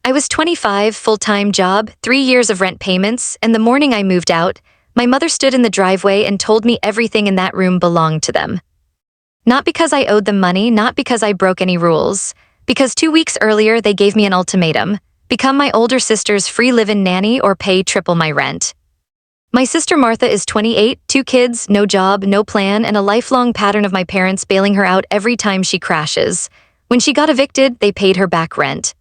I was 25, full-time job, 3 years of rent payments, and the morning I moved out, my mother stood in the driveway and told me everything in that room belonged to them. Not because I owed them money, not because I broke any rules, because 2 weeks earlier they gave me an ultimatum: become my older sister's free live-in nanny or pay triple my rent. My sister Martha is 28, 2 kids, no job, no plan, and a lifelong pattern of my parents bailing her out every time she crashes. When she got evicted, they paid her back rent.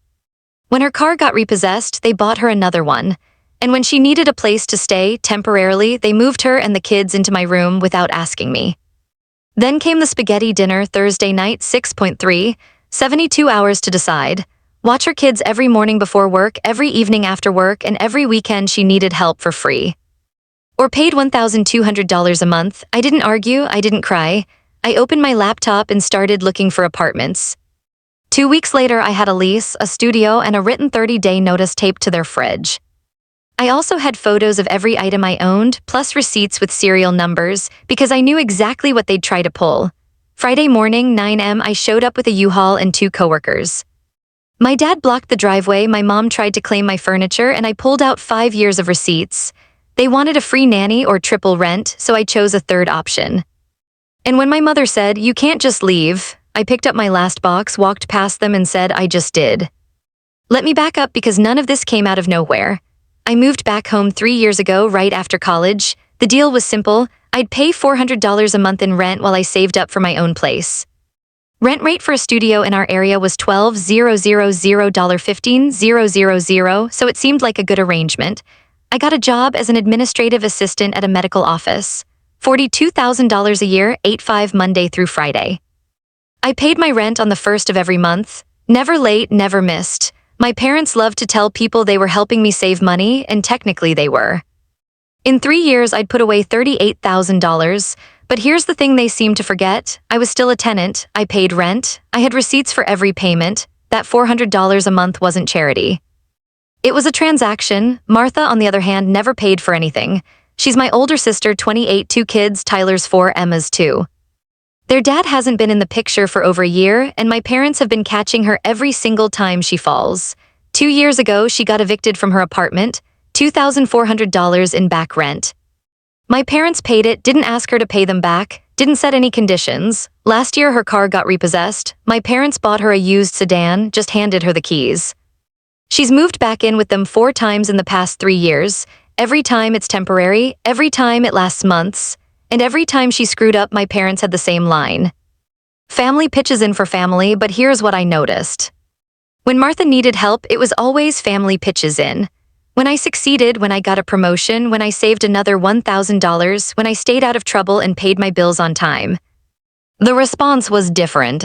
When her car got repossessed, they bought her another one. And when she needed a place to stay, temporarily, they moved her and the kids into my room without asking me. Then came the spaghetti dinner Thursday night, 6.3, 72 hours to decide. Watch her kids every morning before work, every evening after work, and every weekend she needed help for free. Or paid $1,200 a month. I didn't argue, I didn't cry. I opened my laptop and started looking for apartments. 2 weeks later, I had a lease, a studio, and a written 30-day notice taped to their fridge. I also had photos of every item I owned, plus receipts with serial numbers, because I knew exactly what they'd try to pull. Friday morning, 9 a.m., I showed up with a U-Haul and 2 coworkers. My dad blocked the driveway, my mom tried to claim my furniture, and I pulled out 5 years of receipts. They wanted a free nanny or triple rent, so I chose a third option. And when my mother said, "You can't just leave," I picked up my last box, walked past them, and said, "I just did." Let me back up because none of this came out of nowhere. I moved back home 3 years ago, right after college. The deal was simple. I'd pay $400 a month in rent while I saved up for my own place. Rent rate for a studio in our area was $12,000, so it seemed like a good arrangement. I got a job as an administrative assistant at a medical office. $42,000 a year, 8-5 Monday through Friday. I paid my rent on the 1st of every month. Never late, never missed. My parents loved to tell people they were helping me save money, and technically they were. In 3 years, I'd put away $38,000, but here's the thing they seemed to forget. I was still a tenant, I paid rent, I had receipts for every payment. That $400 a month wasn't charity. It was a transaction. Martha, on the other hand, never paid for anything. She's my older sister, 28, 2 kids, Tyler's 4, Emma's 2. Their dad hasn't been in the picture for over a year, and my parents have been catching her every single time she falls. 2 years ago, she got evicted from her apartment, $2,400 in back rent. My parents paid it, didn't ask her to pay them back, didn't set any conditions. Last year, her car got repossessed. My parents bought her a used sedan, just handed her the keys. She's moved back in with them 4 times in the past 3 years. Every time it's temporary, every time it lasts months. And every time she screwed up, my parents had the same line. Family pitches in for family, but here's what I noticed. When Martha needed help, it was always family pitches in. When I succeeded, when I got a promotion, when I saved another $1,000, when I stayed out of trouble and paid my bills on time. The response was different.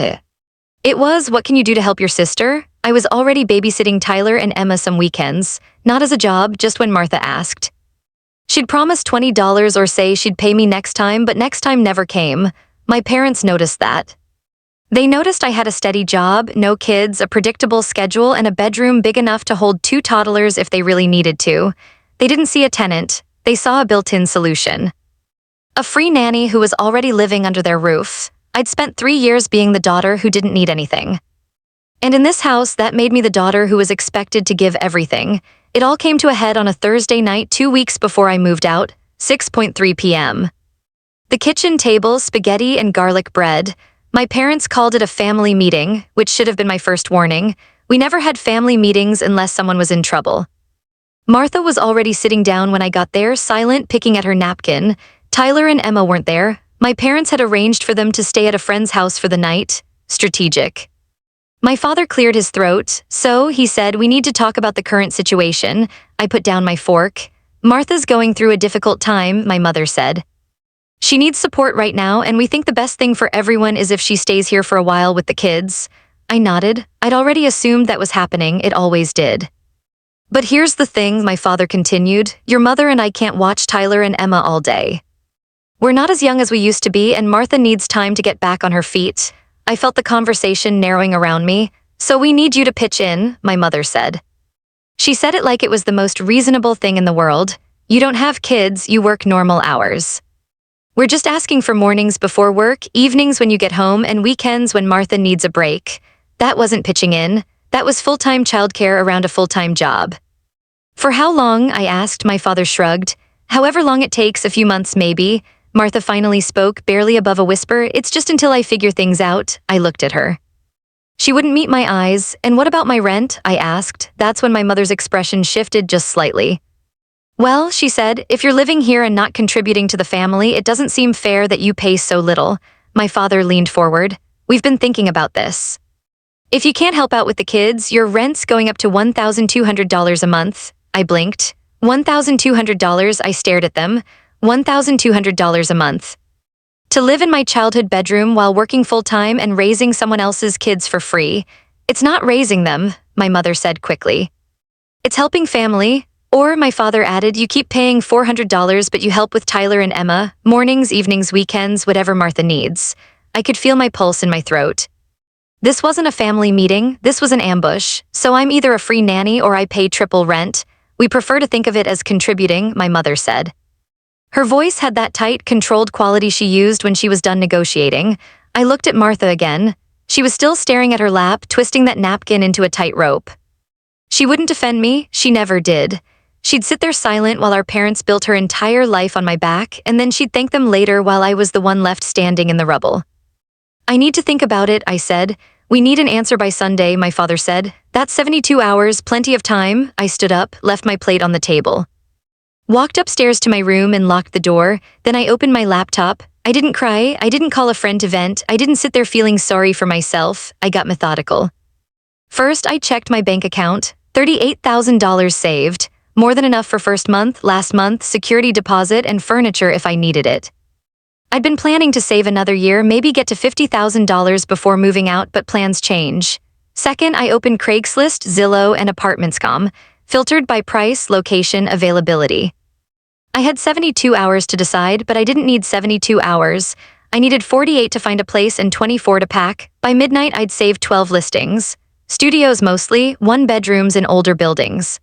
It was, "What can you do to help your sister?" I was already babysitting Tyler and Emma some weekends, not as a job, just when Martha asked. She'd promise $20 or say she'd pay me next time, but next time never came. My parents noticed that. They noticed I had a steady job, no kids, a predictable schedule, and a bedroom big enough to hold 2 toddlers if they really needed to. They didn't see a tenant. They saw a built-in solution. A free nanny who was already living under their roof. I'd spent 3 years being the daughter who didn't need anything. And in this house, that made me the daughter who was expected to give everything. It all came to a head on a Thursday night 2 weeks before I moved out, 6:3 p.m. The kitchen table, spaghetti and garlic bread. My parents called it a family meeting, which should have been my first warning. We never had family meetings unless someone was in trouble. Martha was already sitting down when I got there, silent, picking at her napkin. Tyler and Emma weren't there. My parents had arranged for them to stay at a friend's house for the night. Strategic. My father cleared his throat, so he said, "We need to talk about the current situation." I put down my fork. "Martha's going through a difficult time," my mother said. "She needs support right now, and we think the best thing for everyone is if she stays here for a while with the kids." I nodded. I'd already assumed that was happening, it always did. "But here's the thing," my father continued, "your mother and I can't watch Tyler and Emma all day. We're not as young as we used to be, and Martha needs time to get back on her feet." I felt the conversation narrowing around me. "So we need you to pitch in," my mother said. She said it like it was the most reasonable thing in the world. "You don't have kids, you work normal hours. We're just asking for mornings before work, evenings when you get home, and weekends when Martha needs a break." That wasn't pitching in. That was full-time childcare around a full-time job. For how long, I asked. My father shrugged. However long it takes, a few months maybe. Martha finally spoke, barely above a whisper. It's just until I figure things out. I looked at her. She wouldn't meet my eyes. And what about my rent? I asked. That's when my mother's expression shifted just slightly. Well, she said, if you're living here and not contributing to the family, it doesn't seem fair that you pay so little. My father leaned forward. We've been thinking about this. If you can't help out with the kids, your rent's going up to $1,200 a month. I blinked. $1,200, I stared at them. $1,200 a month. To live in my childhood bedroom while working full-time and raising someone else's kids for free. It's not raising them, my mother said quickly. It's helping family. Or, my father added, you keep paying $400 but you help with Tyler and Emma, mornings, evenings, weekends, whatever Martha needs. I could feel my pulse in my throat. This wasn't a family meeting, this was an ambush, so I'm either a free nanny or I pay triple rent. We prefer to think of it as contributing, my mother said. Her voice had that tight, controlled quality she used when she was done negotiating. I looked at Martha again. She was still staring at her lap, twisting that napkin into a tight rope. She wouldn't defend me, she never did. She'd sit there silent while our parents built her entire life on my back, and then she'd thank them later while I was the one left standing in the rubble. I need to think about it, I said. We need an answer by Sunday, my father said. That's 72 hours, plenty of time. I stood up, left my plate on the table. Walked upstairs to my room and locked the door. Then I opened my laptop. I didn't cry, I didn't call a friend to vent, I didn't sit there feeling sorry for myself. I got methodical. First, I checked my bank account. $38,000 saved. More than enough for first month, last month, security deposit, and furniture if I needed it. I'd been planning to save another year, maybe get to $50,000 before moving out, but plans change. Second, I opened Craigslist, Zillow, and Apartments.com, filtered by price, location, availability. I had 72 hours to decide, but I didn't need 72 hours. I needed 48 to find a place and 24 to pack. By midnight, I'd saved 12 listings. Studios mostly, one-bedrooms in older buildings.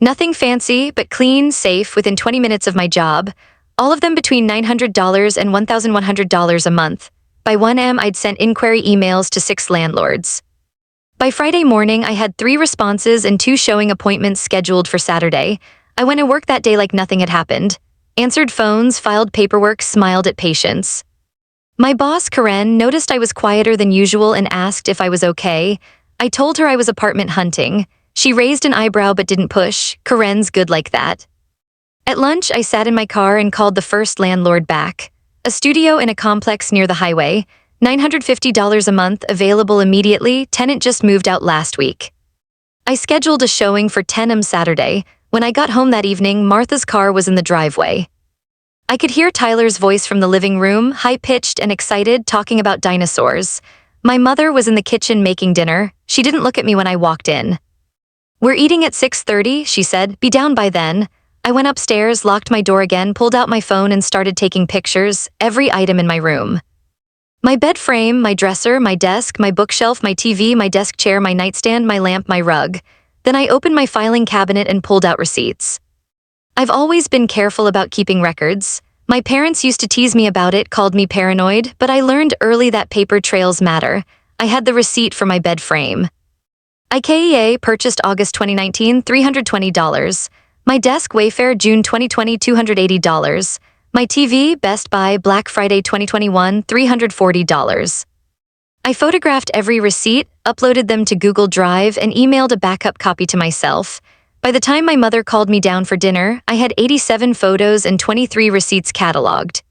Nothing fancy, but clean, safe, within 20 minutes of my job. All of them between $900 and $1,100 a month. By 1 a.m., I'd sent inquiry emails to 6 landlords. By Friday morning, I had 3 responses and 2 showing appointments scheduled for Saturday. I went to work that day like nothing had happened. Answered phones, filed paperwork, smiled at patients. My boss, Karen, noticed I was quieter than usual and asked if I was okay. I told her I was apartment hunting. She raised an eyebrow but didn't push. Karen's good like that. At lunch, I sat in my car and called the first landlord back. A studio in a complex near the highway. $950 a month, available immediately. Tenant just moved out last week. I scheduled a showing for 10 a.m. Saturday. When I got home that evening, Martha's car was in the driveway. I could hear Tyler's voice from the living room, high-pitched and excited, talking about dinosaurs. My mother was in the kitchen making dinner. She didn't look at me when I walked in. We're eating at 6:30, she said. Be down by then. I went upstairs, locked my door again, pulled out my phone and started taking pictures, every item in my room. My bed frame, my dresser, my desk, my bookshelf, my TV, my desk chair, my nightstand, my lamp, my rug. Then I opened my filing cabinet and pulled out receipts. I've always been careful about keeping records. My parents used to tease me about it, called me paranoid, but I learned early that paper trails matter. I had the receipt for my bed frame. IKEA, purchased August 2019, $320. My desk, Wayfair, June 2020, $280. My TV, Best Buy, Black Friday 2021, $340. I photographed every receipt, uploaded them to Google Drive, and emailed a backup copy to myself. By the time my mother called me down for dinner, I had 87 photos and 23 receipts cataloged.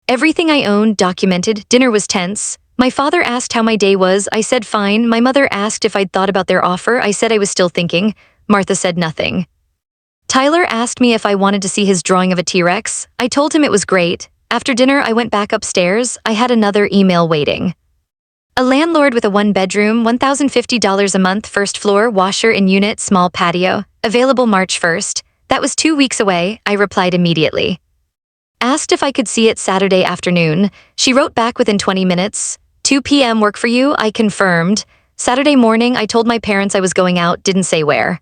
Everything I owned documented. Dinner was tense. My father asked how my day was. I said fine. My mother asked if I'd thought about their offer. I said I was still thinking. Martha said nothing. Tyler asked me if I wanted to see his drawing of a T-Rex. I told him it was great. After dinner, I went back upstairs. I had another email waiting. A landlord with a one-bedroom, $1,050 a month, first floor, washer in unit, small patio. Available March 1st. That was 2 weeks away. I replied immediately. Asked if I could see it Saturday afternoon. She wrote back within 20 minutes. 2 p.m. work for you? I confirmed. Saturday morning, I told my parents I was going out, didn't say where.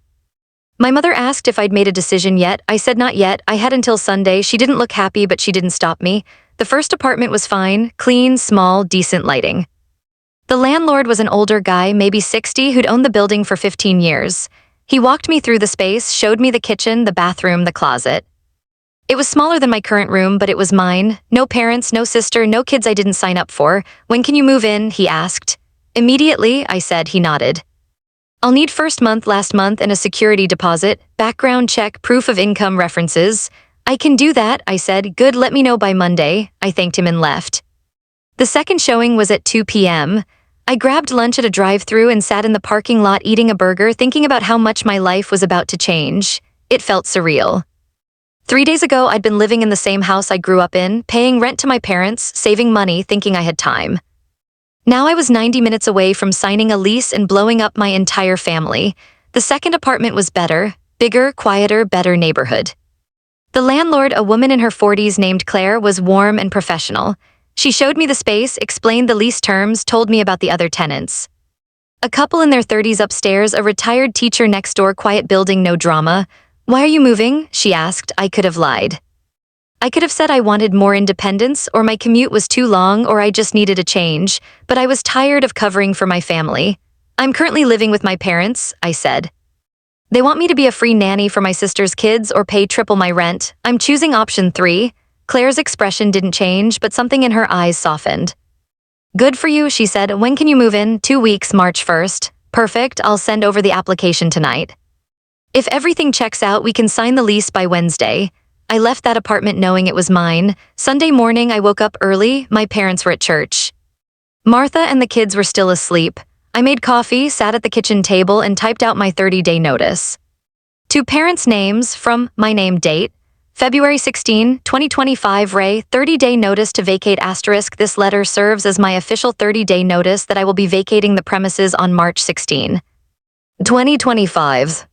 My mother asked if I'd made a decision yet. I said not yet. I had until Sunday. She didn't look happy, but she didn't stop me. The first apartment was fine, clean, small, decent lighting. The landlord was an older guy, maybe 60, who'd owned the building for 15 years. He walked me through the space, showed me the kitchen, the bathroom, the closet. It was smaller than my current room, but it was mine. No parents, no sister, no kids I didn't sign up for. When can you move in? He asked. Immediately, I said. He nodded. I'll need first month, last month, and a security deposit, background check, proof of income, references. I can do that, I said. Good, let me know by Monday. I thanked him and left. The second showing was at 2 p.m. I grabbed lunch at a drive-thru and sat in the parking lot eating a burger, thinking about how much my life was about to change. It felt surreal. 3 days ago, I'd been living in the same house I grew up in, paying rent to my parents, saving money, thinking I had time. Now I was 90 minutes away from signing a lease and blowing up my entire family. The second apartment was better, bigger, quieter, better neighborhood. The landlord, a woman in her 40s named Claire, was warm and professional. She showed me the space, explained the lease terms, told me about the other tenants. A couple in their 30s upstairs, a retired teacher next door, quiet building, no drama. Why are you moving? She asked. I could have lied. I could have said I wanted more independence, or my commute was too long, or I just needed a change, but I was tired of covering for my family. I'm currently living with my parents, I said. They want me to be a free nanny for my sister's kids or pay triple my rent. I'm choosing option 3. Claire's expression didn't change, but something in her eyes softened. Good for you, she said. When can you move in? 2 weeks, March 1st. Perfect, I'll send over the application tonight. If everything checks out, we can sign the lease by Wednesday. I left that apartment knowing it was mine. Sunday morning, I woke up early. My parents were at church. Martha and the kids were still asleep. I made coffee, sat at the kitchen table, and typed out my 30-day notice. 2 parents' names from my name date. February 16, 2025, Ray, 30-day notice to vacate *. This letter serves as my official 30-day notice that I will be vacating the premises on March 16, 2025.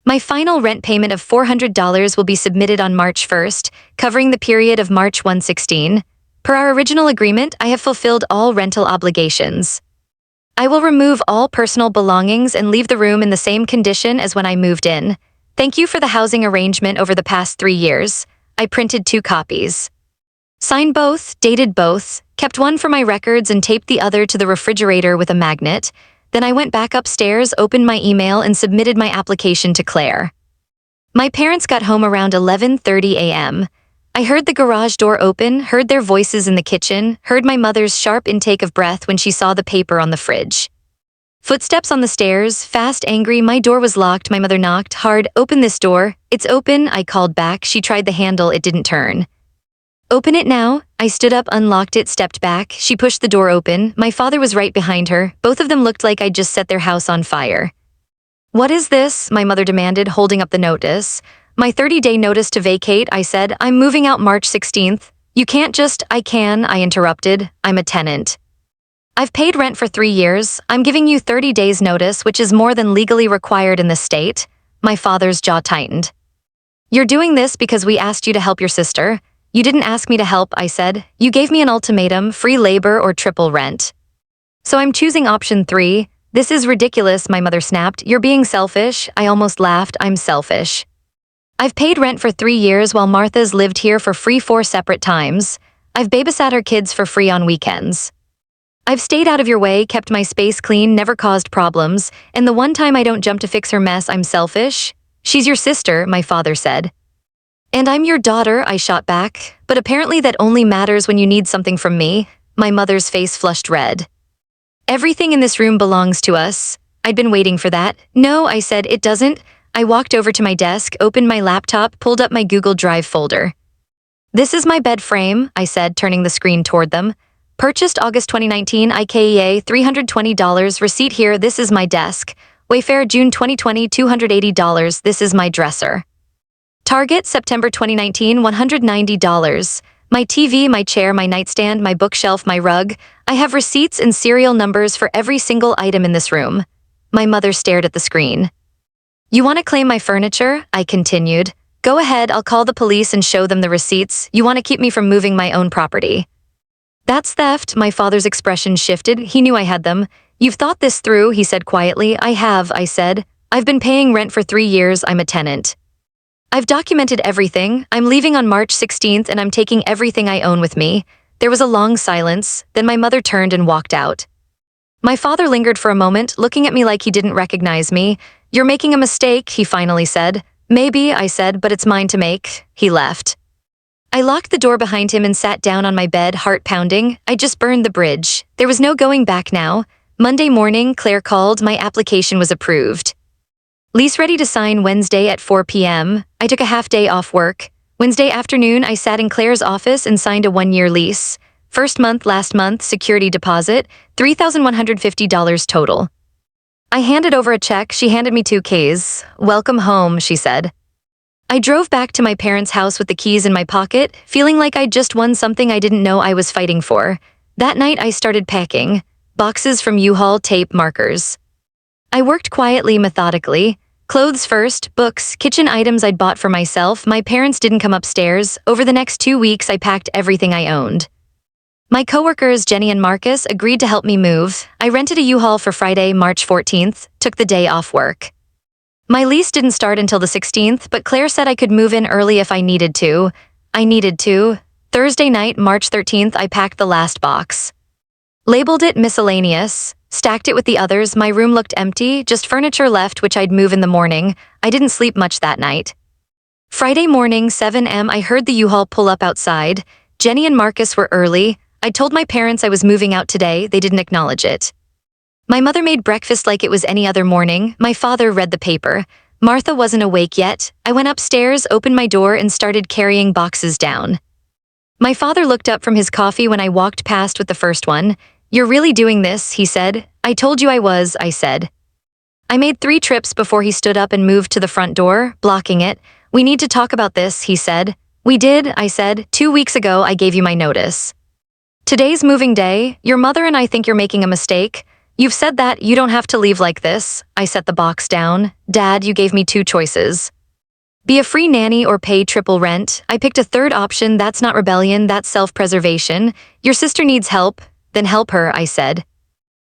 My final rent payment of $400 will be submitted on March 1st, covering the period of March 1/16. Per our original agreement, I have fulfilled all rental obligations. I will remove all personal belongings and leave the room in the same condition as when I moved in. Thank you for the housing arrangement over the past 3 years. I printed 2 copies. Signed both, dated both, kept one for my records and taped the other to the refrigerator with a magnet. Then I went back upstairs, opened my email, and submitted my application to Claire. My parents got home around 11:30 a.m. I heard the garage door open, heard their voices in the kitchen, heard my mother's sharp intake of breath when she saw the paper on the fridge. Footsteps on the stairs, fast, angry. My door was locked. My mother knocked hard. Open this door. It's open, I called back. She tried the handle. It didn't turn. Open it now. I stood up, unlocked it, stepped back. She pushed the door open. My father was right behind her. Both of them looked like I'd just set their house on fire. What is this? My mother demanded, holding up the notice. My 30-day notice to vacate, I said. I'm moving out March 16th. You can't just. I can, I interrupted. I'm a tenant. I've paid rent for 3 years. I'm giving you 30 days notice, which is more than legally required in this state. My father's jaw tightened. You're doing this because we asked you to help your sister. You didn't ask me to help, I said. You gave me an ultimatum, free labor or triple rent. So I'm choosing option 3. This is ridiculous, my mother snapped. You're being selfish. I almost laughed. I'm selfish. I've paid rent for 3 years while Martha's lived here for free 4 separate times. I've babysat her kids for free on weekends. I've stayed out of your way, kept my space clean, never caused problems, and the one time I don't jump to fix her mess, I'm selfish. She's your sister, my father said. And I'm your daughter, I shot back, but apparently that only matters when you need something from me. My mother's face flushed red. Everything in this room belongs to us. I'd been waiting for that. No, I said, it doesn't. I walked over to my desk, opened my laptop, pulled up my Google Drive folder. This is my bed frame, I said, turning the screen toward them. Purchased August 2019, IKEA, $320, receipt here, this is my desk. Wayfair, June 2020, $280, this is my dresser. Target, September 2019, $190. My TV, my chair, my nightstand, my bookshelf, my rug. I have receipts and serial numbers for every single item in this room. My mother stared at the screen. You want to claim my furniture? I continued. Go ahead, I'll call the police and show them the receipts. You want to keep me from moving my own property. That's theft, my father's expression shifted. He knew I had them. You've thought this through, he said quietly. I have, I said. I've been paying rent for 3 years, I'm a tenant. I've documented everything. I'm leaving on March 16th and I'm taking everything I own with me. There was a long silence, then my mother turned and walked out. My father lingered for a moment, looking at me like he didn't recognize me. "You're making a mistake," he finally said. "Maybe," I said, "but it's mine to make." He left. I locked the door behind him and sat down on my bed, heart pounding. I just burned the bridge. There was no going back now. Monday morning, Claire called. My application was approved. Lease ready to sign Wednesday at 4 p.m. I took a half day off work. Wednesday afternoon, I sat in Claire's office and signed a 1-year lease. First month, last month, security deposit, $3,150 total. I handed over a check. She handed me 2 keys. "Welcome home," she said. I drove back to my parents' house with the keys in my pocket, feeling like I'd just won something I didn't know I was fighting for. That night, I started packing. Boxes from U-Haul, tape, markers. I worked quietly, methodically. Clothes first, books, kitchen items I'd bought for myself. My parents didn't come upstairs. Over the next 2 weeks, I packed everything I owned. My coworkers, Jenny and Marcus, agreed to help me move. I rented a U-Haul for Friday, March 14th, took the day off work. My lease didn't start until the 16th, but Claire said I could move in early if I needed to. I needed to. Thursday night, March 13th, I packed the last box. Labeled it miscellaneous, stacked it with the others. My room looked empty, just furniture left which I'd move in the morning. I didn't sleep much that night. Friday morning, 7 a.m., I heard the U-Haul pull up outside. Jenny and Marcus were early. I told my parents I was moving out today. They didn't acknowledge it. My mother made breakfast like it was any other morning. My father read the paper. Martha wasn't awake yet. I went upstairs, opened my door, and started carrying boxes down. My father looked up from his coffee when I walked past with the first one. "You're really doing this," he said. "I told you I was," I said. I made 3 trips before he stood up and moved to the front door, blocking it. "We need to talk about this," he said. "We did," I said. "2 weeks ago, I gave you my notice. Today's moving day. Your mother and I think you're making a mistake. You've said that. You don't have to leave like this." I set the box down. "Dad, you gave me 2 choices. Be a free nanny or pay triple rent. I picked a third option. That's not rebellion, that's self-preservation. Your sister needs help. Then help her," I said.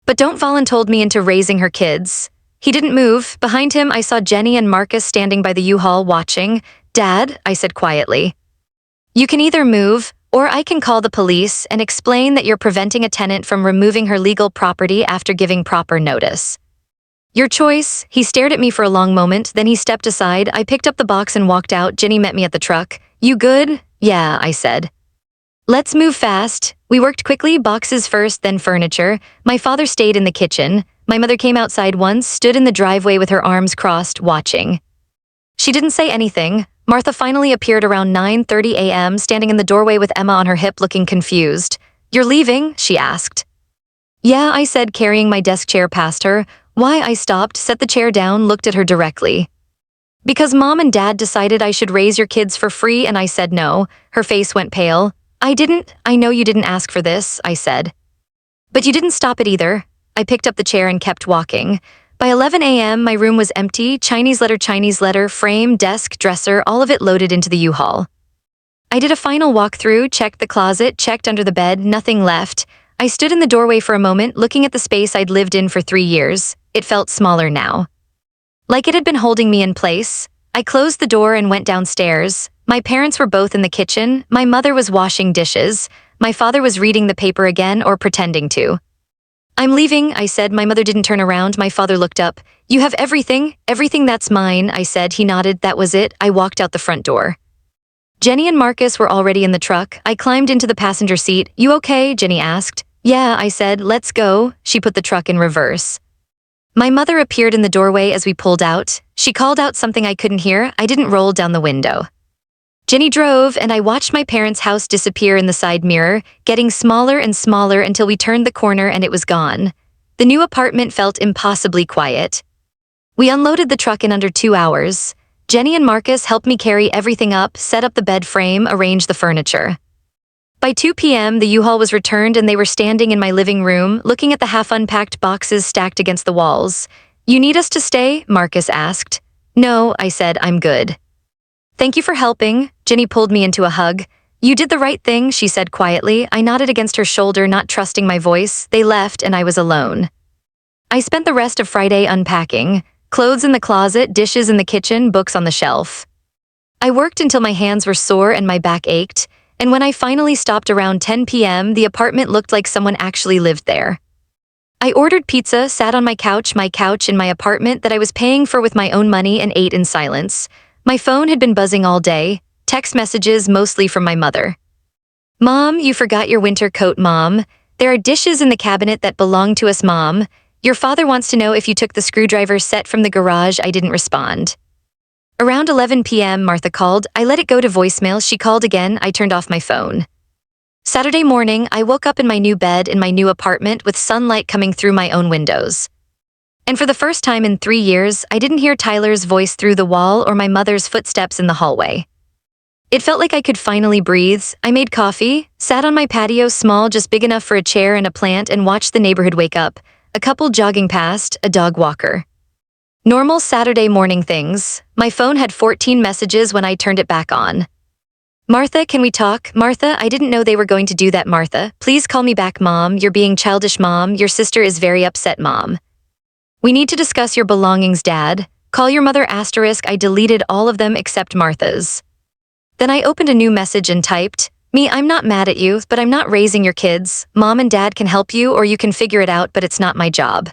"But don't voluntold me into raising her kids." He didn't move. Behind him, I saw Jenny and Marcus standing by the U-Haul watching. "Dad," I said quietly, "you can either move, or I can call the police and explain that you're preventing a tenant from removing her legal property after giving proper notice. Your choice." He stared at me for a long moment, then he stepped aside. I picked up the box and walked out. Jenny met me at the truck. "You good?" "Yeah," I said. "Let's move fast." We worked quickly, boxes first, then furniture. My father stayed in the kitchen. My mother came outside once, stood in the driveway with her arms crossed, watching. She didn't say anything. Martha finally appeared around 9:30 a.m., standing in the doorway with Emma on her hip, looking confused. "You're leaving?" she asked. "Yeah," I said, carrying my desk chair past her. "Why?" I stopped, set the chair down, looked at her directly. "Because Mom and Dad decided I should raise your kids for free and I said no." Her face went pale. I know you didn't ask for this," I said. "But you didn't stop it either." I picked up the chair and kept walking. By 11 a.m., my room was empty. Chinese letter, frame, desk, dresser, all of it loaded into the U-Haul. I did a final walkthrough, checked the closet, checked under the bed, nothing left. I stood in the doorway for a moment, looking at the space I'd lived in for 3 years. It felt smaller now. Like it had been holding me in place. I closed the door and went downstairs. My parents were both in the kitchen. My mother was washing dishes. My father was reading the paper again, or pretending to. "I'm leaving," I said. My mother didn't turn around. My father looked up. "You have everything? Everything that's mine," I said. He nodded. That was it. I walked out the front door. Jenny and Marcus were already in the truck. I climbed into the passenger seat. "You okay?" Jenny asked. "Yeah," I said. "Let's go." She put the truck in reverse. My mother appeared in the doorway as we pulled out. She called out something I couldn't hear. I didn't roll down the window. Jenny drove, and I watched my parents' house disappear in the side mirror, getting smaller and smaller until we turned the corner and it was gone. The new apartment felt impossibly quiet. We unloaded the truck in under 2 hours. Jenny and Marcus helped me carry everything up, set up the bed frame, arrange the furniture. By 2 p.m., the U-Haul was returned and they were standing in my living room, looking at the half-unpacked boxes stacked against the walls. "You need us to stay?" Marcus asked. "No," I said. "I'm good." "Thank you for helping." Jenny pulled me into a hug. "You did the right thing," she said quietly. I nodded against her shoulder, not trusting my voice. They left and I was alone. I spent the rest of Friday unpacking. Clothes in the closet, dishes in the kitchen, books on the shelf. I worked until my hands were sore and my back ached, and when I finally stopped around 10 p.m., the apartment looked like someone actually lived there. I ordered pizza, sat on my couch in my apartment that I was paying for with my own money, and ate in silence. My phone had been buzzing all day, text messages mostly from my mother. Mom, you forgot your winter coat, Mom. There are dishes in the cabinet that belong to us, Mom. Your father wants to know if you took the screwdriver set from the garage. I didn't respond. Around 11 p.m., Martha called. I let it go to voicemail. She called again. I turned off my phone. Saturday morning, I woke up in my new bed in my new apartment with sunlight coming through my own windows. And for the first time in 3 years, I didn't hear Tyler's voice through the wall or my mother's footsteps in the hallway. It felt like I could finally breathe. I made coffee, sat on my patio, small, just big enough for a chair and a plant, and watched the neighborhood wake up. A couple jogging past, a dog walker. Normal Saturday morning things. My phone had 14 messages when I turned it back on. Martha, can we talk? Martha, I didn't know they were going to do that. Martha, please call me back. Mom, you're being childish. Mom, your sister is very upset. Mom. We need to discuss your belongings. Dad, call your mother. Asterisk. I deleted all of them except Martha's. Then I opened a new message and typed, Me, I'm not mad at you, but I'm not raising your kids. Mom and Dad can help you or you can figure it out, but it's not my job.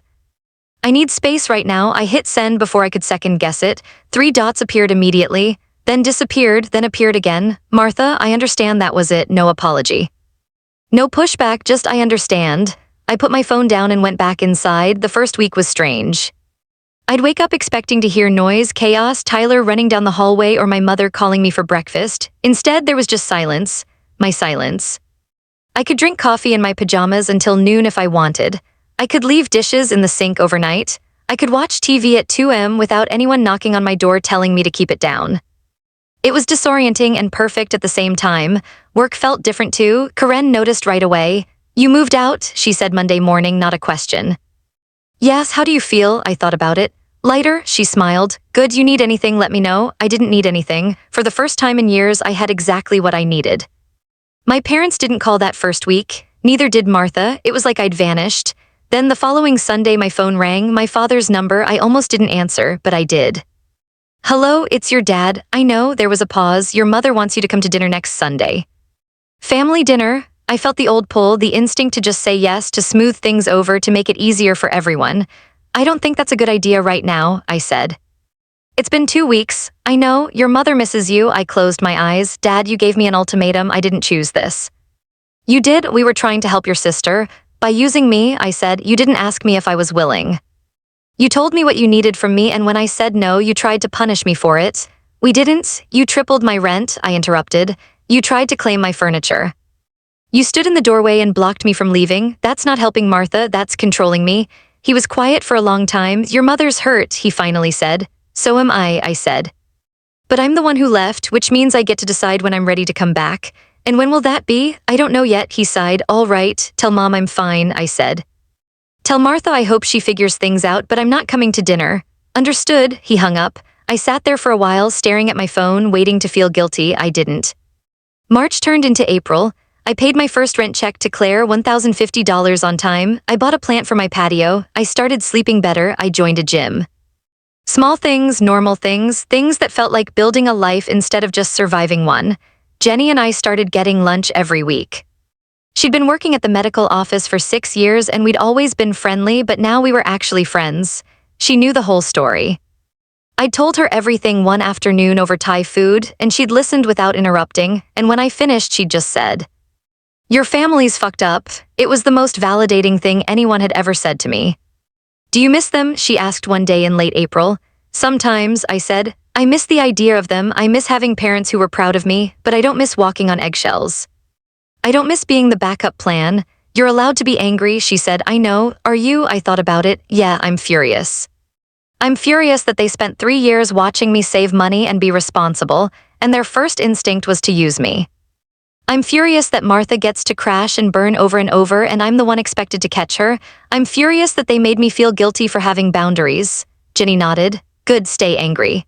I need space right now. I hit send before I could second guess it. 3 dots appeared immediately, then disappeared, then appeared again. Martha, I understand that was it. No apology. No pushback, just I understand. I put my phone down and went back inside. The first week was strange. I'd wake up expecting to hear noise, chaos, Tyler running down the hallway, or my mother calling me for breakfast. Instead, there was just silence. My silence. I could drink coffee in my pajamas until noon if I wanted. I could leave dishes in the sink overnight. I could watch TV at 2 a.m. without anyone knocking on my door telling me to keep it down. It was disorienting and perfect at the same time. Work felt different too. Karen noticed right away. You moved out, she said Monday morning, not a question. Yes, how do you feel? I thought about it. Lighter, she smiled. Good, you need anything, let me know. I didn't need anything. For the first time in years, I had exactly what I needed. My parents didn't call that first week. Neither did Martha. It was like I'd vanished. Then the following Sunday, my phone rang, my father's number. I almost didn't answer, but I did. Hello, it's your dad. I know, there was a pause. Your mother wants you to come to dinner next Sunday. Family dinner. I felt the old pull, the instinct to just say yes, to smooth things over, to make it easier for everyone. I don't think that's a good idea right now, I said. It's been 2 weeks. I know, your mother misses you. I closed my eyes. Dad, you gave me an ultimatum. I didn't choose this. You did. We were trying to help your sister. By using me, I said, you didn't ask me if I was willing. You told me what you needed from me, and when I said no, you tried to punish me for it. We didn't. You tripled my rent, I interrupted. You tried to claim my furniture. You stood in the doorway and blocked me from leaving. That's not helping, Martha. That's controlling me. He was quiet for a long time. Your mother's hurt, he finally said. So am I said. But I'm the one who left, which means I get to decide when I'm ready to come back. And when will that be? I don't know yet, he sighed. All right, tell Mom I'm fine, I said. Tell Martha I hope she figures things out, but I'm not coming to dinner. Understood, he hung up. I sat there for a while, staring at my phone, waiting to feel guilty. I didn't. March turned into April. I paid my first rent check to Claire, $1,050 on time. I bought a plant for my patio. I started sleeping better. I joined a gym. Small things, normal things, things that felt like building a life instead of just surviving one. Jenny and I started getting lunch every week. She'd been working at the medical office for 6 years and we'd always been friendly, but now we were actually friends. She knew the whole story. I'd told her everything one afternoon over Thai food, and she'd listened without interrupting, and when I finished, she'd just said, Your family's fucked up. It was the most validating thing anyone had ever said to me. Do you miss them? She asked one day in late April. Sometimes, I said. I miss the idea of them. I miss having parents who were proud of me, but I don't miss walking on eggshells. I don't miss being the backup plan. You're allowed to be angry, she said. I know. Are you? I thought about it. Yeah, I'm furious. I'm furious that they spent 3 years watching me save money and be responsible, and their first instinct was to use me. I'm furious that Martha gets to crash and burn over and over, and I'm the one expected to catch her. I'm furious that they made me feel guilty for having boundaries. Jenny nodded. Good, stay angry.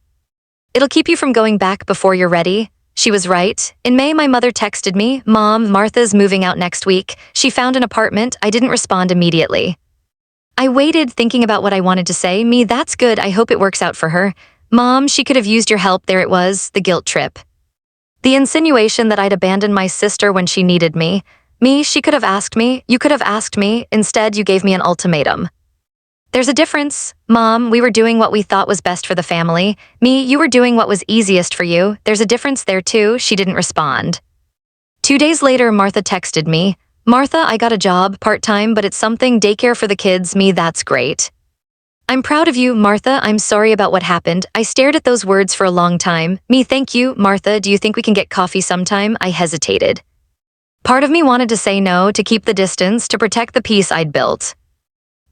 It'll keep you from going back before you're ready. She was right. In May, my mother texted me, Mom, Martha's moving out next week. She found an apartment. I didn't respond immediately. I waited, thinking about what I wanted to say. Me, that's good. I hope it works out for her. Mom, she could have used your help. There it was, the guilt trip. The insinuation that I'd abandoned my sister when she needed me. Me, she could have asked me, you could have asked me, instead you gave me an ultimatum. There's a difference. Mom, we were doing what we thought was best for the family. Me, you were doing what was easiest for you. There's a difference there too. She didn't respond. 2 days later, Martha texted me, Martha, I got a job, part-time, but it's something daycare for the kids. Me, that's great. I'm proud of you, Martha. I'm sorry about what happened. I stared at those words for a long time. Me, thank you, Martha. Do you think we can get coffee sometime? I hesitated. Part of me wanted to say no, to keep the distance, to protect the peace I'd built.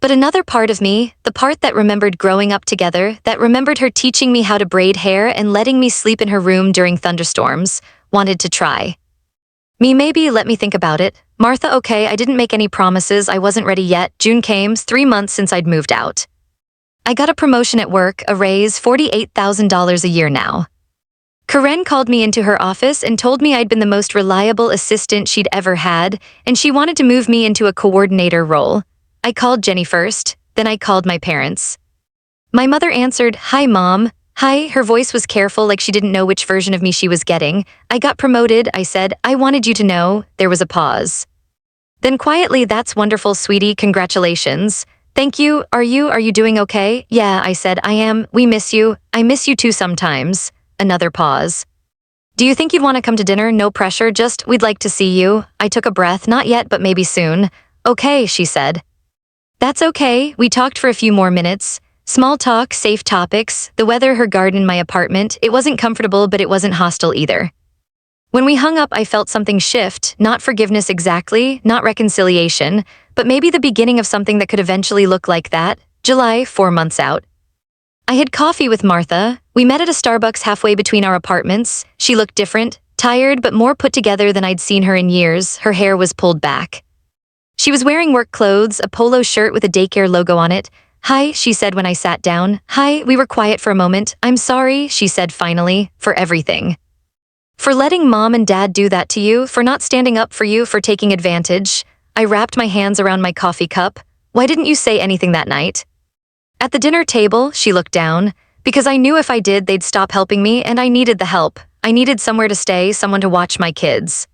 But another part of me, the part that remembered growing up together, that remembered her teaching me how to braid hair and letting me sleep in her room during thunderstorms, wanted to try. Me, maybe, let me think about it. Martha, okay, I didn't make any promises, I wasn't ready yet. June came, 3 months since I'd moved out. I got a promotion at work, a raise, $48,000 a year now. Karen called me into her office and told me I'd been the most reliable assistant she'd ever had, and she wanted to move me into a coordinator role. I called Jenny first, then I called my parents. My mother answered, Hi, Mom. Hi, her voice was careful, like she didn't know which version of me she was getting. I got promoted, I said. I wanted you to know. There was a pause. Then quietly, That's wonderful, sweetie, congratulations. Thank you. Are you doing okay? Yeah, I said, I am. We miss you. I miss you too sometimes. Another pause. Do you think you'd want to come to dinner? No pressure, just, we'd like to see you. I took a breath, not yet, but maybe soon. Okay, she said. That's okay. We talked for a few more minutes. Small talk, safe topics, the weather, her garden, my apartment. It wasn't comfortable, but it wasn't hostile either. When we hung up, I felt something shift, not forgiveness exactly, not reconciliation, but maybe the beginning of something that could eventually look like that. July, 4 months out. I had coffee with Martha. We met at a Starbucks halfway between our apartments. She looked different, tired, but more put together than I'd seen her in years. Her hair was pulled back. She was wearing work clothes, a polo shirt with a daycare logo on it. Hi, she said when I sat down. Hi, we were quiet for a moment. I'm sorry, she said finally, for everything. For letting Mom and Dad do that to you, for not standing up for you, for taking advantage. I wrapped my hands around my coffee cup. Why didn't you say anything that night? At the dinner table, she looked down. Because I knew if I did, they'd stop helping me, and I needed the help. I needed somewhere to stay, someone to watch my kids.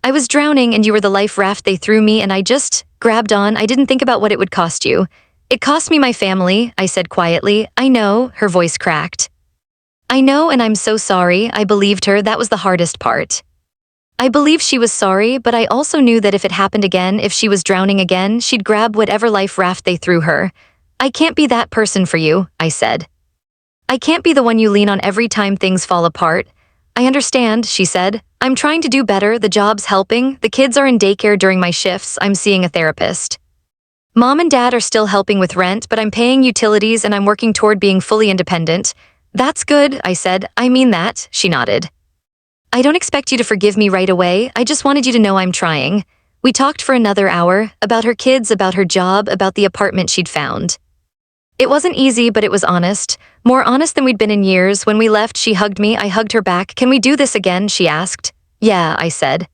I was drowning and you were the life raft they threw me, and I just grabbed on. I didn't think about what it would cost you. It cost me my family, I said quietly. I know, her voice cracked. I know, and I'm so sorry. I believed her. That was the hardest part. I believed she was sorry, but I also knew that if it happened again, if she was drowning again, she'd grab whatever life raft they threw her. I can't be that person for you, I said. I can't be the one you lean on every time things fall apart. I understand, she said. I'm trying to do better, the job's helping, the kids are in daycare during my shifts, I'm seeing a therapist. Mom and Dad are still helping with rent, but I'm paying utilities and I'm working toward being fully independent. That's good, I said. I mean that, she nodded. I don't expect you to forgive me right away, I just wanted you to know I'm trying. We talked for another hour, about her kids, about her job, about the apartment she'd found. It wasn't easy, but it was honest. More honest than we'd been in years. When we left, she hugged me, I hugged her back. Can we do this again, she asked. Yeah, I said.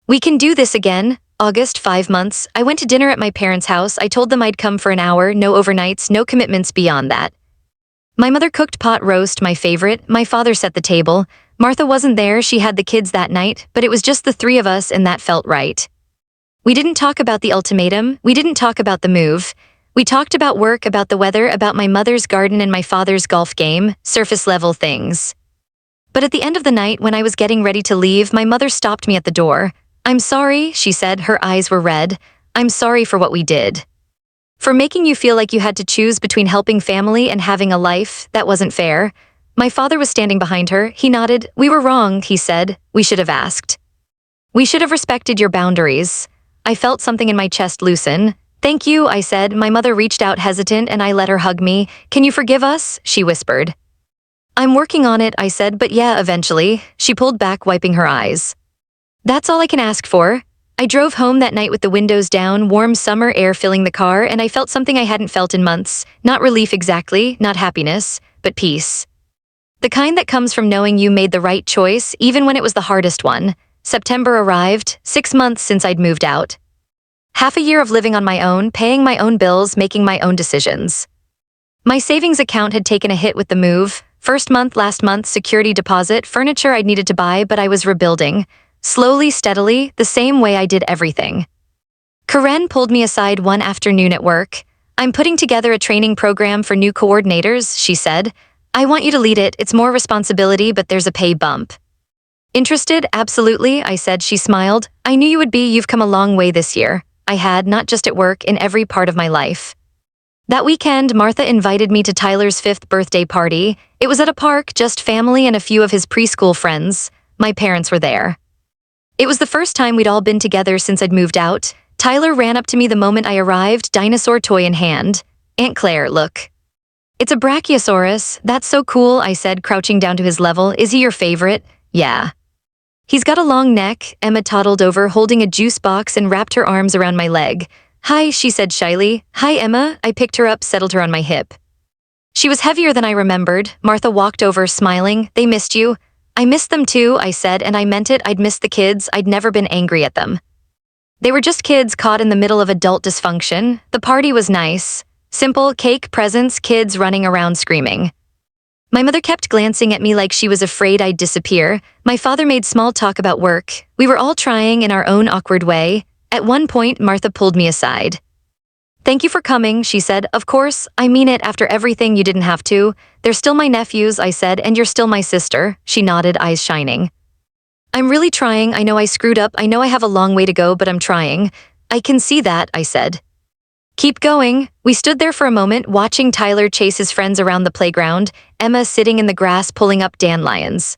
We can do this again. August, 5 months. I went to dinner at my parents' house. I told them I'd come for an hour, no overnights, no commitments beyond that. My mother cooked pot roast, my favorite. My father set the table. Martha wasn't there, she had the kids that night, but it was just the 3 of us and that felt right. We didn't talk about the ultimatum. We didn't talk about the move. We talked about work, about the weather, about my mother's garden and my father's golf game, surface-level things. But at the end of the night, when I was getting ready to leave, my mother stopped me at the door. I'm sorry, she said, her eyes were red. I'm sorry for what we did. For making you feel like you had to choose between helping family and having a life. That wasn't fair. My father was standing behind her. He nodded. We were wrong, he said. We should have asked. We should have respected your boundaries. I felt something in my chest loosen. Thank you, I said. My mother reached out hesitant and I let her hug me. Can you forgive us? She whispered. I'm working on it, I said, but yeah, eventually. She pulled back, wiping her eyes. That's all I can ask for. I drove home that night with the windows down, warm summer air filling the car, and I felt something I hadn't felt in months. Not relief exactly, not happiness, but peace. The kind that comes from knowing you made the right choice, even when it was the hardest one. September arrived, 6 months since I'd moved out. Half a year of living on my own, paying my own bills, making my own decisions. My savings account had taken a hit with the move. First month, last month, security deposit, furniture I'd needed to buy, but I was rebuilding. slowly, steadily, the same way I did everything. Karen pulled me aside one afternoon at work. I'm putting together a training program for new coordinators, she said. I want you to lead it, it's more responsibility, but there's a pay bump. Interested? Absolutely, I said. She smiled. I knew you would be. You've come a long way this year. I had, not just at work, in every part of my life. That weekend, Martha invited me to Tyler's 5th birthday party. It was at a park, just family and a few of his preschool friends. My parents were there. It was the first time we'd all been together since I'd moved out. Tyler ran up to me the moment I arrived, dinosaur toy in hand. Aunt Claire, look. It's a Brachiosaurus. That's so cool, I said, crouching down to his level. Is he your favorite? Yeah. He's got a long neck. Emma toddled over, holding a juice box, and wrapped her arms around my leg. Hi, she said shyly. Hi, Emma. I picked her up, settled her on my hip. She was heavier than I remembered. Martha walked over, smiling. They missed you. I missed them too, I said, and I meant it. I'd missed the kids. I'd never been angry at them. They were just kids caught in the middle of adult dysfunction. The party was nice. Simple, cake, presents, kids running around screaming. My mother kept glancing at me like she was afraid I'd disappear. My father made small talk about work. We were all trying in our own awkward way. At one point, Martha pulled me aside. Thank you for coming, she said. Of course, I mean it. After everything, you didn't have to. They're still my nephews, I said, and you're still my sister. She nodded, eyes shining. I'm really trying. I know I screwed up. I know I have a long way to go, but I'm trying. I can see that, I said. Keep going. We stood there for a moment, watching Tyler chase his friends around the playground, Emma sitting in the grass pulling up dandelions.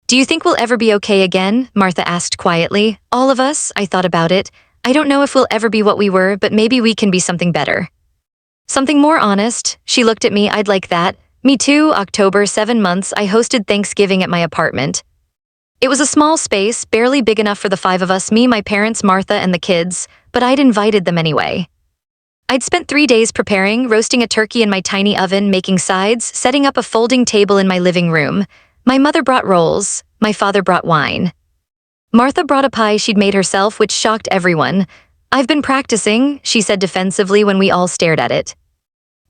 Do you think we'll ever be okay again? Martha asked quietly. All of us? I thought about it. I don't know if we'll ever be what we were, but maybe we can be something better. Something more honest. She looked at me. I'd like that. Me too. October, 7 months, I hosted Thanksgiving at my apartment. It was a small space, barely big enough for the 5 of us, me, my parents, Martha, and the kids, but I'd invited them anyway. I'd spent 3 days preparing, roasting a turkey in my tiny oven, making sides, setting up a folding table in my living room. My mother brought rolls. My father brought wine. Martha brought a pie she'd made herself, which shocked everyone. I've been practicing, she said defensively when we all stared at it.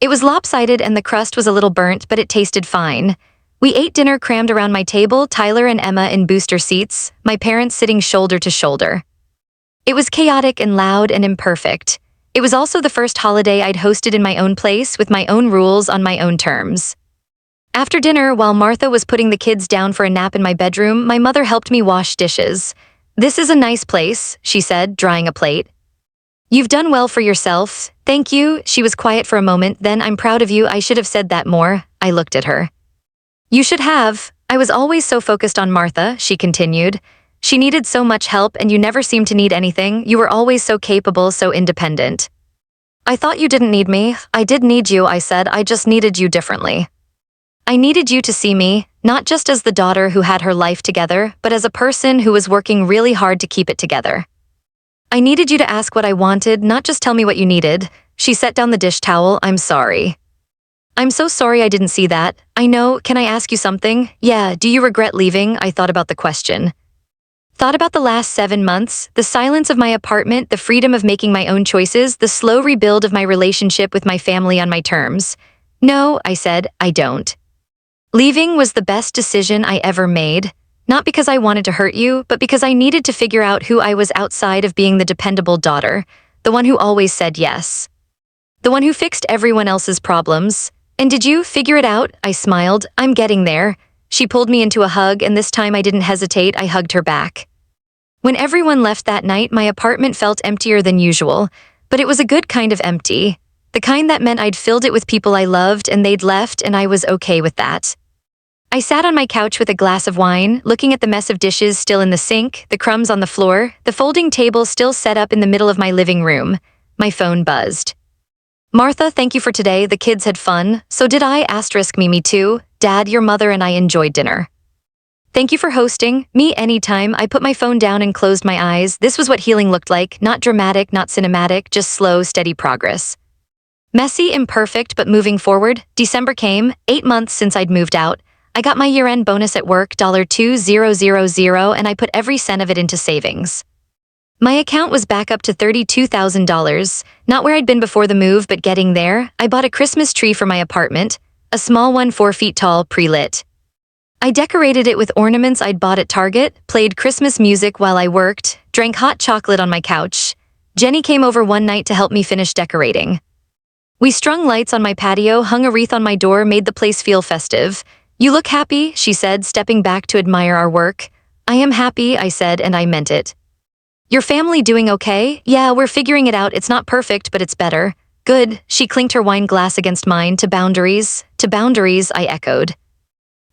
It was lopsided and the crust was a little burnt, but it tasted fine. We ate dinner crammed around my table, Tyler and Emma in booster seats, my parents sitting shoulder to shoulder. It was chaotic and loud and imperfect. It was also the first holiday I'd hosted in my own place, with my own rules on my own terms. After dinner, while Martha was putting the kids down for a nap in my bedroom, my mother helped me wash dishes. This is a nice place, she said, drying a plate. You've done well for yourself. Thank you. She was quiet for a moment. Then, I'm proud of you. I should have said that more. I looked at her. You should have. I was always so focused on Martha, she continued. She needed so much help and you never seemed to need anything. You were always so capable, so independent. I thought you didn't need me. I did need you, I said. I just needed you differently. I needed you to see me, not just as the daughter who had her life together, but as a person who was working really hard to keep it together. I needed you to ask what I wanted, not just tell me what you needed. She set down the dish towel. I'm sorry. I'm so sorry I didn't see that. I know. Can I ask you something? Yeah, do you regret leaving? I thought about the question. Thought about the last 7 months, the silence of my apartment, the freedom of making my own choices, the slow rebuild of my relationship with my family on my terms. No, I said, I don't. Leaving was the best decision I ever made, not because I wanted to hurt you, but because I needed to figure out who I was outside of being the dependable daughter, the one who always said yes. The one who fixed everyone else's problems. And did you figure it out? I smiled. I'm getting there. She pulled me into a hug, and this time I didn't hesitate. I hugged her back. When everyone left that night, my apartment felt emptier than usual, but it was a good kind of empty. The kind that meant I'd filled it with people I loved and they'd left, and I was okay with that. I sat on my couch with a glass of wine, looking at the mess of dishes still in the sink, the crumbs on the floor, the folding table still set up in the middle of my living room. My phone buzzed. Martha, thank you for today. The kids had fun. So did I. Me too. Dad, your mother and I enjoyed dinner. Thank you for hosting. Me anytime. I put my phone down and closed my eyes. This was what healing looked like. Not dramatic, not cinematic, just slow, steady progress. Messy, imperfect, but moving forward. December came, 8 months since I'd moved out. I got my year-end bonus at work, $2,000, and I put every cent of it into savings. My account was back up to $32,000, not where I'd been before the move, but getting there. I bought a Christmas tree for my apartment, a small one 4 feet tall, pre-lit. I decorated it with ornaments I'd bought at Target, played Christmas music while I worked, drank hot chocolate on my couch. Jenny came over one night to help me finish decorating. We strung lights on my patio, hung a wreath on my door, made the place feel festive. "You look happy," she said, stepping back to admire our work. "I am happy," I said, and I meant it. "Your family doing okay?" "Yeah, we're figuring it out. It's not perfect, but it's better." "Good." She clinked her wine glass against mine. "To boundaries." "To boundaries," I echoed.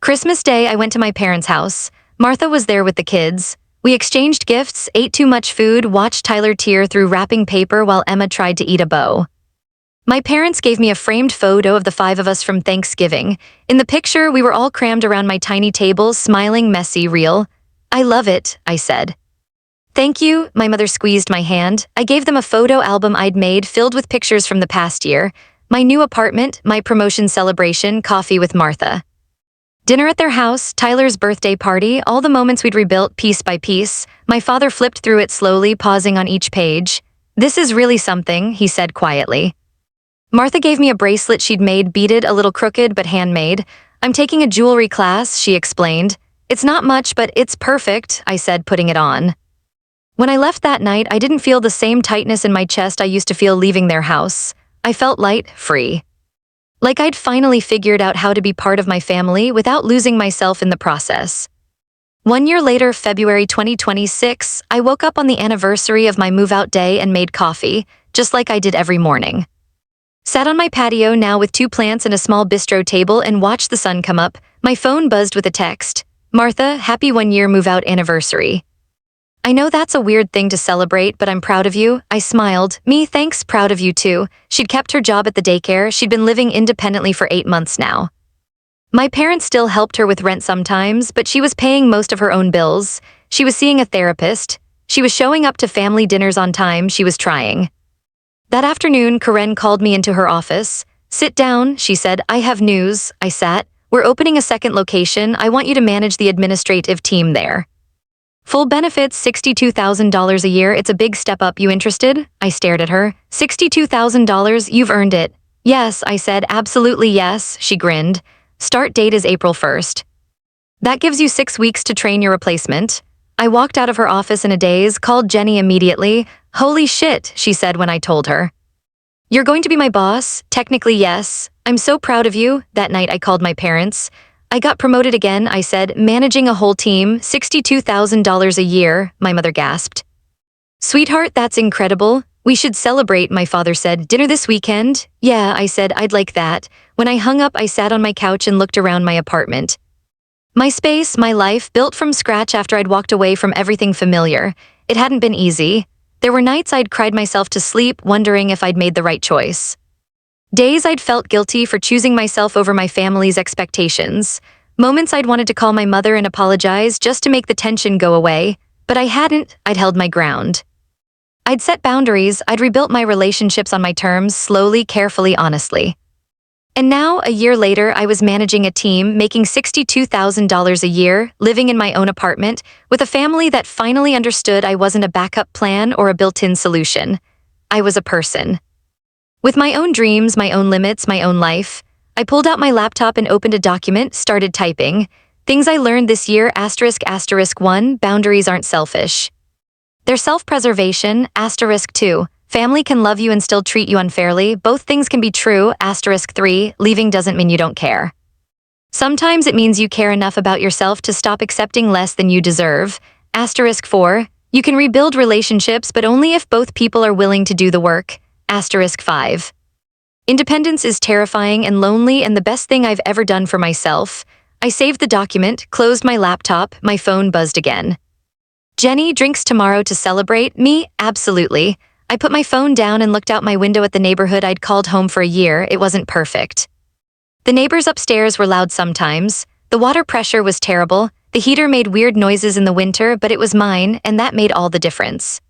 Christmas Day, I went to my parents' house. Martha was there with the kids. We exchanged gifts, ate too much food, watched Tyler tear through wrapping paper while Emma tried to eat a bow. My parents gave me a framed photo of the 5 of us from Thanksgiving. In the picture, we were all crammed around my tiny table, smiling, messy, real. "I love it," I said. "Thank you," my mother squeezed my hand. I gave them a photo album I'd made filled with pictures from the past year. My new apartment, my promotion celebration, coffee with Martha. Dinner at their house, Tyler's birthday party, all the moments we'd rebuilt piece by piece. My father flipped through it slowly, pausing on each page. "This is really something," he said quietly. Martha gave me a bracelet she'd made, beaded, a little crooked but handmade. "I'm taking a jewelry class," she explained. "It's not much, but it's perfect," I said, putting it on. When I left that night, I didn't feel the same tightness in my chest I used to feel leaving their house. I felt light, free. Like I'd finally figured out how to be part of my family without losing myself in the process. 1 year later, February 2026, I woke up on the anniversary of my move-out day and made coffee, just like I did every morning. Sat on my patio now with 2 plants and a small bistro table and watched the sun come up. My phone buzzed with a text. "Martha, happy 1-year move-out anniversary." "I know that's a weird thing to celebrate, but I'm proud of you." I smiled. "Me, thanks, proud of you too." She'd kept her job at the daycare. She'd been living independently for 8 months now. My parents still helped her with rent sometimes, but she was paying most of her own bills. She was seeing a therapist. She was showing up to family dinners on time. She was trying. That afternoon, Karen called me into her office. "Sit down," she said. "I have news." I sat. "We're opening a second location. I want you to manage the administrative team there. Full benefits, $62,000 a year. It's a big step up. You interested?" I stared at her. $62,000, you've earned it." "Yes," I said. "Absolutely yes," she grinned. "Start date is April 1st. That gives you 6 weeks to train your replacement." I walked out of her office in a daze, called Jenny immediately. "Holy shit," she said when I told her. "You're going to be my boss?" "Technically, yes." "I'm so proud of you." That night I called my parents. "I got promoted again," I said, "managing a whole team, $62,000 a year," my mother gasped. "Sweetheart, that's incredible. We should celebrate," my father said. "Dinner this weekend?" "Yeah," I said, "I'd like that." When I hung up, I sat on my couch and looked around my apartment. My space, my life, built from scratch after I'd walked away from everything familiar. It hadn't been easy. There were nights I'd cried myself to sleep, wondering if I'd made the right choice. Days I'd felt guilty for choosing myself over my family's expectations. Moments I'd wanted to call my mother and apologize just to make the tension go away, but I hadn't. I'd held my ground. I'd set boundaries. I'd rebuilt my relationships on my terms, slowly, carefully, honestly. And now, a year later, I was managing a team, making $62,000 a year, living in my own apartment, with a family that finally understood I wasn't a backup plan or a built-in solution. I was a person. With my own dreams, my own limits, my own life. I pulled out my laptop and opened a document, started typing. Things I learned this year, **1, boundaries aren't selfish. They're self-preservation, *2. Family can love you and still treat you unfairly. Both things can be true, *3. Leaving doesn't mean you don't care. Sometimes it means you care enough about yourself to stop accepting less than you deserve, *4. You can rebuild relationships, but only if both people are willing to do the work, *5. Independence is terrifying and lonely and the best thing I've ever done for myself. I saved the document, closed my laptop, my phone buzzed again. "Jenny, drinks tomorrow to celebrate?" "Me? Absolutely." I put my phone down and looked out my window at the neighborhood I'd called home for a year. It wasn't perfect. The neighbors upstairs were loud sometimes. The water pressure was terrible. The heater made weird noises in the winter, but it was mine, and that made all the difference.